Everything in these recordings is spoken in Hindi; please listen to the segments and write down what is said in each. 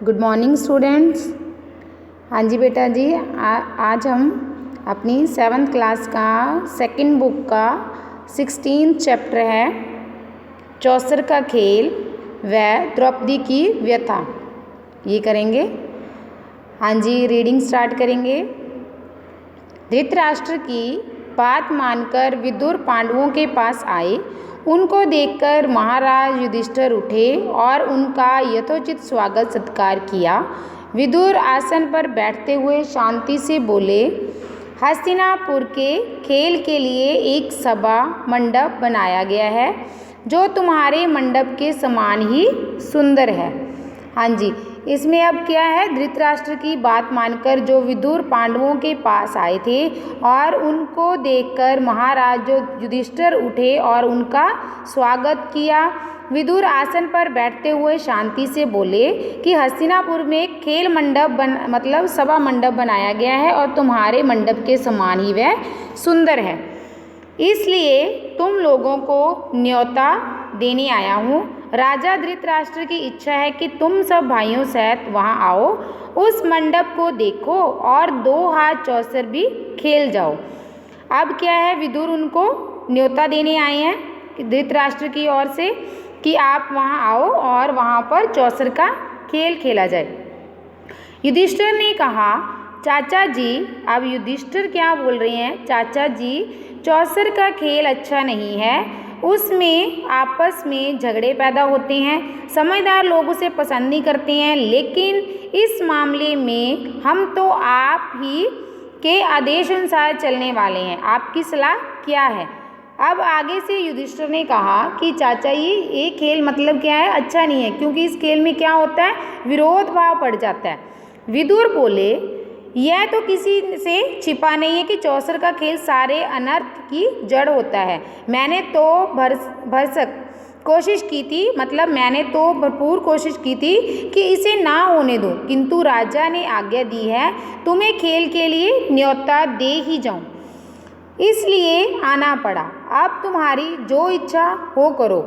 Good morning students. हाँ जी बेटा जी, आज हम अपनी 7th क्लास का सेकंड बुक का 16 चैप्टर है चौसर का खेल व द्रौपदी की व्यथा, ये करेंगे। हाँ जी, रीडिंग स्टार्ट करेंगे। धृतराष्ट्र की बात मानकर विदुर पांडवों के पास आए। उनको देखकर महाराज युधिष्ठिर उठे और उनका यथोचित स्वागत सत्कार किया। विदुर आसन पर बैठते हुए शांति से बोले, हस्तिनापुर के खेल के लिए एक सभा मंडप बनाया गया है जो तुम्हारे मंडप के समान ही सुंदर है। हाँ जी, इसमें अब क्या है, धृतराष्ट्र की बात मानकर जो विदुर पांडवों के पास आए थे और उनको देखकर महाराज जो युधिष्ठिर उठे और उनका स्वागत किया। विदुर आसन पर बैठते हुए शांति से बोले कि हस्तिनापुर में खेल मंडप मतलब सभा मंडप बनाया गया है और तुम्हारे मंडप के समान ही वह सुंदर है, इसलिए तुम लोगों को न्योता देने आया हूँ। राजा धृतराष्ट्र की इच्छा है कि तुम सब भाइयों सहित वहाँ आओ, उस मंडप को देखो और 2 हाथ चौसर भी खेल जाओ। अब क्या है, विदुर उनको न्योता देने आए हैं धृतराष्ट्र की ओर से कि आप वहाँ आओ और वहाँ पर चौसर का खेल खेला जाए। युधिष्ठिर ने कहा, चाचा जी, अब युधिष्ठिर क्या बोल रहे हैं, चाचा जी चौसर का खेल अच्छा नहीं है, उसमें आपस में झगड़े पैदा होते हैं, समझदार लोग उसे पसंद नहीं करते हैं, लेकिन इस मामले में हम तो आप ही के आदेश अनुसार चलने वाले हैं, आपकी सलाह क्या है। अब आगे से युधिष्ठिर ने कहा कि चाचा ये खेल मतलब क्या है, अच्छा नहीं है, क्योंकि इस खेल में क्या होता है, विरोध भाव पड़ जाता है। विदुर बोले, यह तो किसी से छिपा नहीं है कि चौसर का खेल सारे अनर्थ की जड़ होता है। मैंने तो भरसक कोशिश की थी, मतलब मैंने तो भरपूर कोशिश की थी कि इसे ना होने दूं, किंतु राजा ने आज्ञा दी है तुम्हें खेल के लिए न्योता दे ही जाऊं, इसलिए आना पड़ा। अब तुम्हारी जो इच्छा हो करो।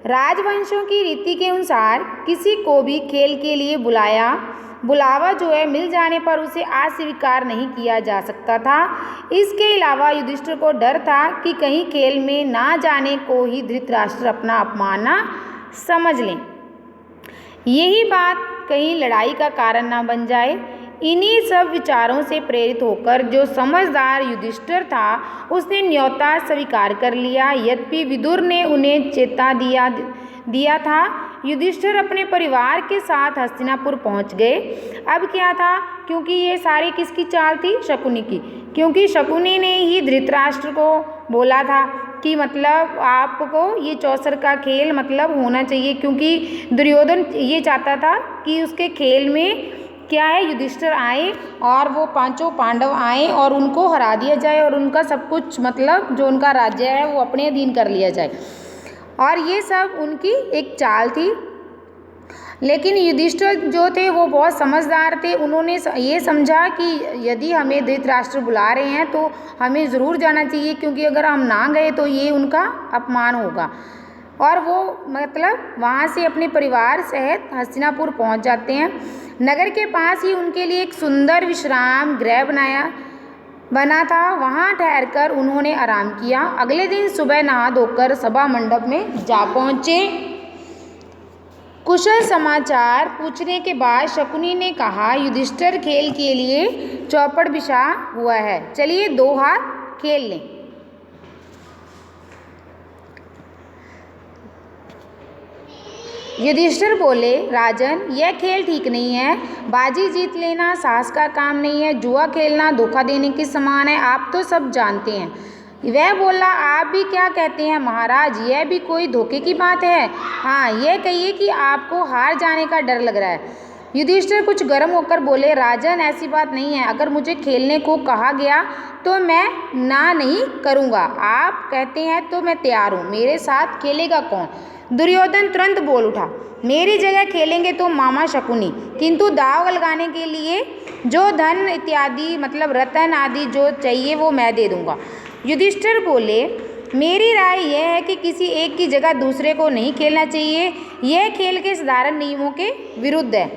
राजवंशों की रीति के अनुसार किसी को भी खेल के लिए बुलावा जो है मिल जाने पर उसे अस्वीकार नहीं किया जा सकता था। इसके अलावा युधिष्ठिर को डर था कि कहीं खेल में ना जाने को ही धृतराष्ट्र अपना अपमान ना समझ लें, यही बात कहीं लड़ाई का कारण ना बन जाए। इन्हीं सब विचारों से प्रेरित होकर जो समझदार युधिष्ठिर था उसने न्योता स्वीकार कर लिया। यद्यपि विदुर ने उन्हें चेता दिया था। युधिष्ठिर अपने परिवार के साथ हस्तिनापुर पहुंच गए। अब क्या था, क्योंकि ये सारी किसकी चाल थी, शकुनी की, क्योंकि शकुनी ने ही धृतराष्ट्र को बोला था कि मतलब आपको ये चौसर का खेल मतलब होना चाहिए, क्योंकि दुर्योधन ये चाहता था कि उसके खेल में क्या है, युधिष्ठिर आए और वो 5 पांडव आए और उनको हरा दिया जाए और उनका सब कुछ मतलब जो उनका राज्य है वो अपने अधीन कर लिया जाए, और ये सब उनकी एक चाल थी। लेकिन युधिष्ठिर जो थे वो बहुत समझदार थे, उन्होंने ये समझा कि यदि हमें धृतराष्ट्र बुला रहे हैं तो हमें ज़रूर जाना चाहिए, क्योंकि अगर हम ना गए तो ये उनका अपमान होगा। और वो मतलब वहाँ से अपने परिवार सहित हस्तिनापुर पहुँच जाते हैं। नगर के पास ही उनके लिए एक सुंदर विश्राम गृह बना था, वहाँ ठहरकर उन्होंने आराम किया। अगले दिन सुबह नहा धोकर सभा मंडप में जा पहुँचे। कुशल समाचार पूछने के बाद शकुनी ने कहा, युधिष्ठिर खेल के लिए चौपड़ बिछा हुआ है, चलिए 2 हाथ खेल लें। युधिष्ठिर बोले, राजन यह खेल ठीक नहीं है, बाजी जीत लेना साहस का काम नहीं है, जुआ खेलना धोखा देने के समान है, आप तो सब जानते हैं। वह बोला, आप भी क्या कहते हैं महाराज, यह भी कोई धोखे की बात है। हाँ, यह कहिए कि आपको हार जाने का डर लग रहा है। युधिष्ठिर कुछ गर्म होकर बोले, राजन ऐसी बात नहीं है, अगर मुझे खेलने को कहा गया तो मैं ना नहीं करूँगा, आप कहते हैं तो मैं तैयार हूँ, मेरे साथ खेलेगा कौन। दुर्योधन तुरंत बोल उठा, मेरी जगह खेलेंगे तो मामा शकुनी, किंतु दाव लगाने के लिए जो धन इत्यादि मतलब रतन आदि जो चाहिए वो मैं दे दूंगा। युधिष्ठिर बोले, मेरी राय यह है कि किसी एक की जगह दूसरे को नहीं खेलना चाहिए, यह खेल के साधारण नियमों के विरुद्ध है।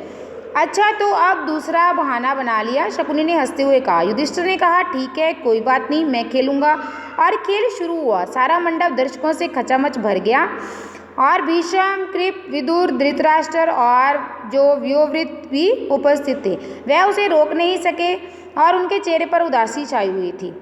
अच्छा तो अब दूसरा बहाना बना लिया, शकुनी ने हंसते हुए कहा। युधिष्ठिर ने कहा ठीक है कोई बात नहीं, मैं खेलूंगा। और खेल शुरू हुआ। सारा मंडप दर्शकों से खचामच भर गया और भीष्म, कृप, विदुर, धृतराष्ट्र और जो व्योवृत भी उपस्थित थे वह उसे रोक नहीं सके और उनके चेहरे पर उदासी छाई हुई थी।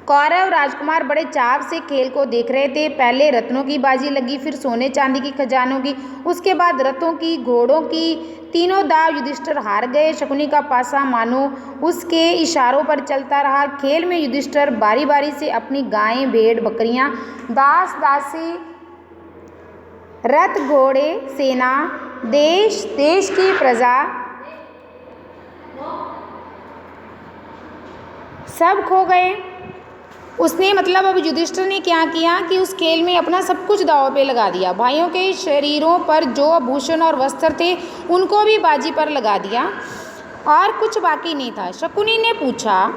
कौरव राजकुमार बड़े चाव से खेल को देख रहे थे। पहले रत्नों की बाजी लगी, फिर सोने चांदी की खजानों की, उसके बाद रथों की, घोड़ों की। तीनों दाव युधिष्ठिर हार गए। शकुनी का पासा मानो उसके इशारों पर चलता रहा। खेल में युधिष्ठिर बारी बारी से अपनी गायें, भेड़, बकरियां, दास दासी, रथ, घोड़े, सेना, देश देश की प्रजा सब खो गए। उसने मतलब अब युधिष्ठिर ने क्या किया कि उस खेल में अपना सब कुछ दांव पे लगा दिया। भाइयों के शरीरों पर जो आभूषण और वस्त्र थे उनको भी बाजी पर लगा दिया और कुछ बाकी नहीं था। शकुनी ने पूछा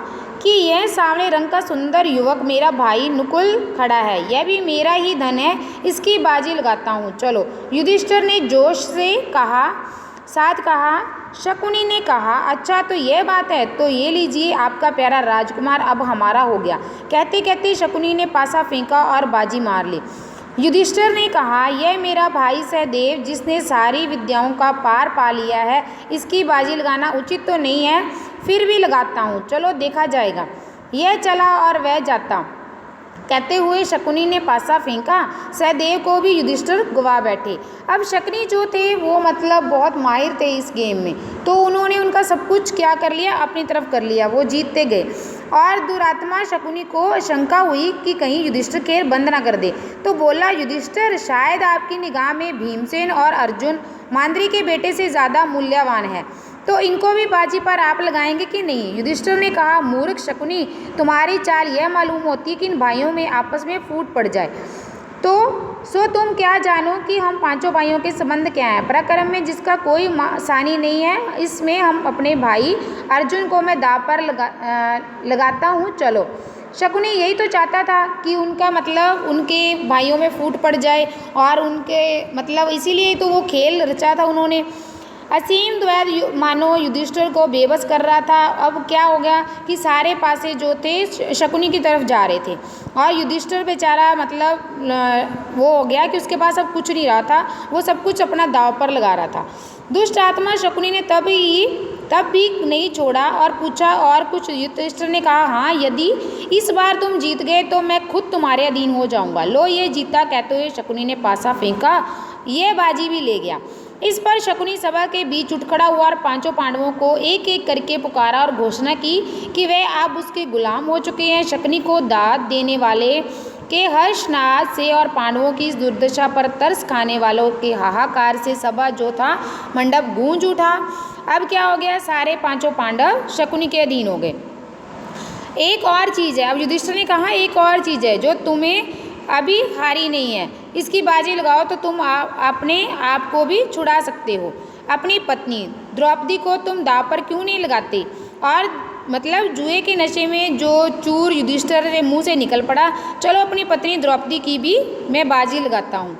कि यह सांवले रंग का सुंदर युवक मेरा भाई नकुल खड़ा है, यह भी मेरा ही धन है, इसकी बाजी लगाता हूँ, चलो। युधिष्ठिर ने जोश से कहा। शकुनी ने कहा अच्छा तो यह बात है, तो ये लीजिए आपका प्यारा राजकुमार अब हमारा हो गया। कहते कहते शकुनी ने पासा फेंका और बाजी मार ली। युधिष्ठिर ने कहा यह मेरा भाई सहदेव जिसने सारी विद्याओं का पार पा लिया है, इसकी बाजी लगाना उचित तो नहीं है, फिर भी लगाता हूँ, चलो देखा जाएगा। यह चला और वह जाता। कहते हुए शकुनी ने पासा फेंका। सहदेव को भी युधिष्ठिर गवा बैठे। अब शकुनी जो थे वो मतलब बहुत माहिर थे इस गेम में, तो उन्होंने उनका सब कुछ क्या कर लिया, अपनी तरफ कर लिया, वो जीतते गए। और दुरात्मा शकुनी को शंका हुई कि कहीं युधिष्ठिर खेल बंद ना कर दे, तो बोला युधिष्ठिर शायद आपकी निगाह में भीमसेन और अर्जुन मांद्री के बेटे से ज़्यादा मूल्यवान है, तो इनको भी बाजी पर आप लगाएंगे कि नहीं। युधिष्ठिर ने कहा मूर्ख शकुनी, तुम्हारी चाल यह मालूम होती है कि इन भाइयों में आपस में फूट पड़ जाए, तो सो तुम क्या जानो कि हम पांचों भाइयों के संबंध क्या हैं। पराक्रम में जिसका कोई सानी नहीं है, इसमें हम अपने भाई अर्जुन को मैं दांव पर लगाता हूँ, चलो। शकुनी यही तो चाहता था कि उनका मतलब उनके भाइयों में फूट पड़ जाए और उनके मतलब इसीलिए तो वो खेल रचा था उन्होंने। असीम द्वैत मानो युधिष्ठिर को बेबस कर रहा था। अब क्या हो गया कि सारे पासे जो थे शकुनी की तरफ जा रहे थे और युधिष्ठिर बेचारा मतलब वो हो गया कि उसके पास अब कुछ नहीं रहा था, वो सब कुछ अपना दांव पर लगा रहा था। दुष्ट आत्मा शकुनी ने तब भी नहीं छोड़ा और पूछा और कुछ। युधिष्ठिर ने कहा हाँ, यदि इस बार तुम जीत गए तो मैं खुद तुम्हारे अधीन हो जाऊंगा। लो ये जीता, कहते हुए शकुनी ने पासा फेंका, ये बाजी भी ले गया। इस पर शकुनी सभा के बीच उठ खड़ा हुआ और पांचों पांडवों को एक एक करके पुकारा और घोषणा की कि वे अब उसके गुलाम हो चुके हैं। शकुनी को दाद देने वाले के हर्षनाद से और पांडवों की इस दुर्दशा पर तरस खाने वालों के हाहाकार से सभा जो था मंडप गूंज उठा। अब क्या हो गया, सारे पांचों पांडव शकुनी के अधीन हो गए। एक और चीज़ है, अब युधिष्ठिर ने कहा एक और चीज़ है जो तुम्हें अभी हारी नहीं है, इसकी बाजी लगाओ तो तुम अपने आप को भी छुड़ा सकते हो। अपनी पत्नी द्रौपदी को तुम दांव पर क्यों नहीं लगाते। और मतलब जुए के नशे में जो चूर युधिष्ठिर के मुंह से निकल पड़ा, चलो अपनी पत्नी द्रौपदी की भी मैं बाजी लगाता हूँ।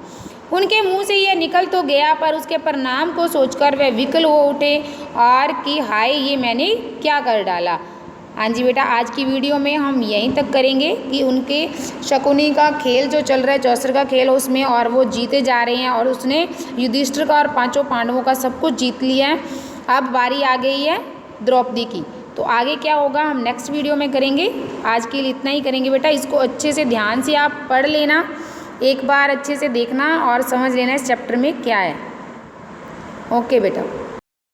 उनके मुंह से यह निकल तो गया, पर उसके परिणाम को सोचकर वह विकल हो उठे और कि हाय ये मैंने क्या कर डाला। हाँ जी बेटा, आज की वीडियो में हम यहीं तक करेंगे कि उनके शकुनी का खेल जो चल रहा है, चौसर का खेल उसमें, और वो जीते जा रहे हैं और उसने युधिष्ठिर का और पांचों पांडवों का सब कुछ जीत लिया है। अब बारी आ गई है द्रौपदी की, तो आगे क्या होगा हम नेक्स्ट वीडियो में करेंगे। आज के लिए इतना ही करेंगे बेटा, इसको अच्छे से ध्यान से आप पढ़ लेना, एक बार अच्छे से देखना और समझ लेना इस चैप्टर में क्या है। ओके बेटा।